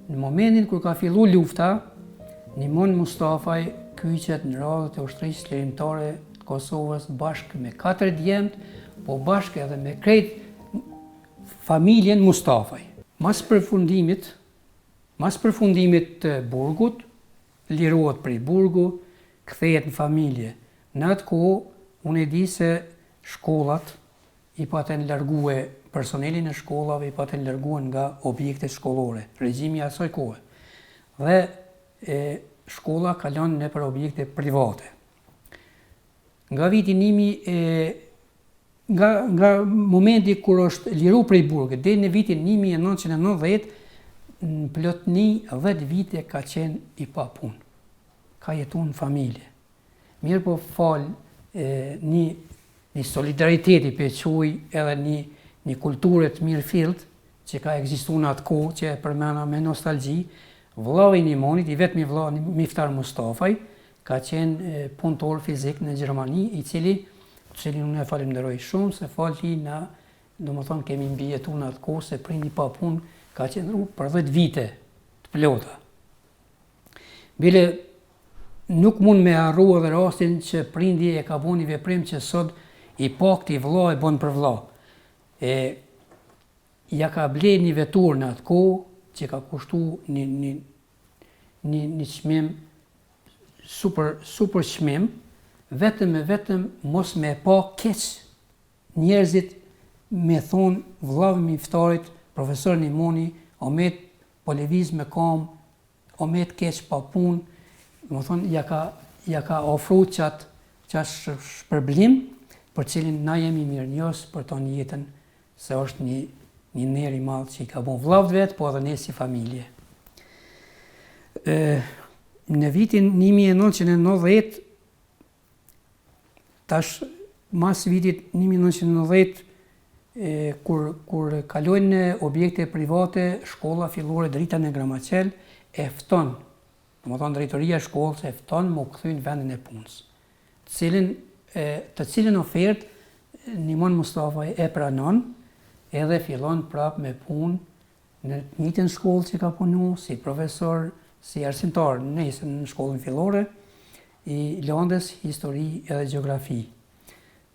Në momentin kur ka fillu lufta, Nimon Mustafaj kyqet në radhët e ushtrisë lirimtare të Kosovës bashkë me 4 djemtë, po bashkë edhe me krejt familjen Mustafaj. Mas përfundimit të burgut, lirohet prej burgu, kthehet në familje. Në atë kohë, unë e di se shkollat i paten largue personelin e shkollave, i paten larguen nga objekte shkollore, regjimi i asaj kohe. Dhe shkolla kalon nëpër objekte private. Nga viti nga momenti kur është liru prej burgut deri në vitin 1990, në plotni 10 vite ka qenë i pa punë. Ka jetu në familje. Mirë po falë një solidariteti për quj edhe një kulturë të mirë fillt që ka ekzistu në atë kohë, që e përmena me nostalgji, vllau i Nimonit, i vetmi vllau Miftar Mustafaj, ka qenë punëtor fizik në Gjermani, i cilin unë e falenderoj shumë, se falë na, do më thonë, kemi mbijetu në atë kohë, se prindi pa punë, ka qenë për 10 vite të plota. Bile, nuk mund me harru edhe rastin që prindi e ka bo një veprim që sot i pak t'i vlla e bon për vlla. Ja ka ble një vetur në atë kohë që ka kushtu një çmim, super çmim, vetëm mos me pa keq njerëzit me thonë vllau i Miftarit, profesor Nimoni, omet po lëviz me kam, omet keq pa punë, më thonë ja ka ofru qatë shpërblim për cilin na jemi mirënjohës për tonë jetën, se është një ner i madh që i ka bon vllaut vetë, po edhe ne si familje. Në vitin 1990, tash mas vitit 1990, kur kalojnë në objekte private, shkolla fillore Drita në Gramacel e fton, do të thonë drejtoria e shkollës e fton më u kthy në vendin e punës, të cilën ofertë Nimon Mustafaj e pranon, edhe fillon prap me punë në të njëjtën shkollë që ka punu, si profesor, si arsimtar në shkollën fillore, i landës histori edhe gjeografi.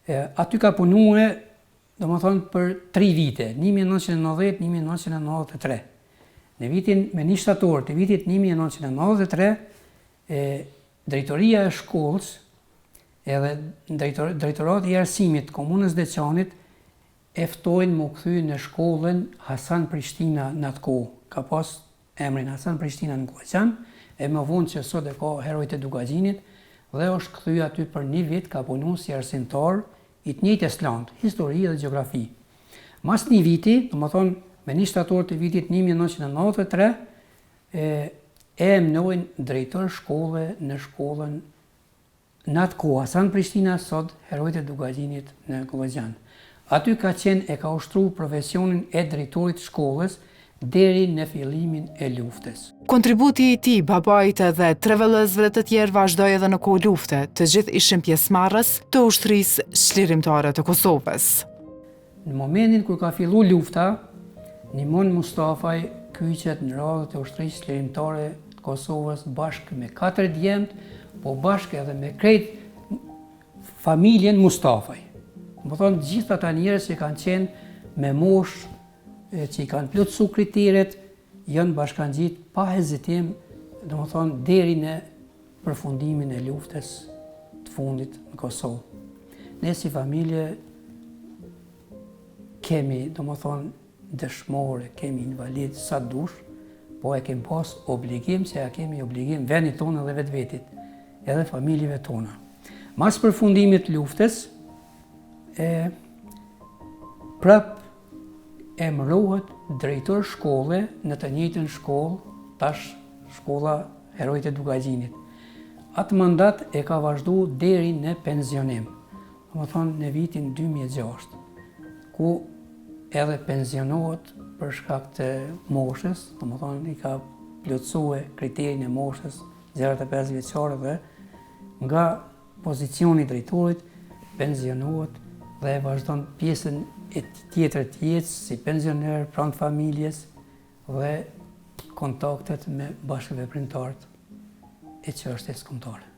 Aty ka punue, do më thonë, për 3 vite, 1990-1993. Në vitin me 1 shtator të vitit 1993, drejtoria e shkollës edhe drejtorati i arsimit komunës Deçanit e ftojnë më kthy në shkollën Hasan Prishtina në atë kohë. Ka pas emrin Hasan Prishtina në Goxhan, e më vonë që sot e ka Herojt e Dugaxhinit, dhe është kthy aty për 1 vit, ka punu si arsimtar i të njëjtës landë, histori dhe gjeografi. Mas 1 viti, do më thonë, me 1 shtator të vitit 1993, e emnojnë drejtor shkolle në shkollën në atë kohë Hasan Prishtina, sot Herojt e Dugaxhinit në Goxhan. Aty ka qenë e ka ushtru profesionin e drejtorit shkollës deri në fillimin e luftës. Kontributi i tij, babait dhe 3 vëllezërve të tjerë vazhdoi edhe në kohë lufte, të gjithë ishin pjesëmarrës të ushtrisë çlirimtare të Kosovës. Në momentin kur ka fillu lufta, Nimon Mustafaj kyqet në radhët e ushtrisë çlirimtare të Kosovës bashkë me 4 djemtë, po bashkë edhe me krejt familjen Mustafaj. Më thonë, gjithë ata njerëz që kanë qenë me moshë, që i kanë plotësu kriteret, janë bashkangjit pa hezitim, do më thonë, deri në përfundimin e luftës të fundit në Kosovë. Ne si familje kemi, do më thonë, dëshmore, kemi invalid sa dush, po e kemi pas obligim, se ja kemi obligim vendit tonë dhe vetë-vetit, edhe familjeve tona. Mas përfundimit luftës, prap emërohet drejtor shkolle në të njëjtën shkollë, tash shkolla Herojt e Dugaxhinit. Atë mandat e ka vazhdu deri në pensionim, do të thonë në vitin 2006, ku edhe pensionohet për shkak të moshës, do të thonë i ka plotësue kriterin e moshës 65 vjeçare dhe nga pozicioni i drejtorit pensionohet dhe e vazhdon pjesën e tjetër të jetës si pensioner, pranë familjes dhe kontaktet me bashkëveprimtarët e çështjes kombëtare.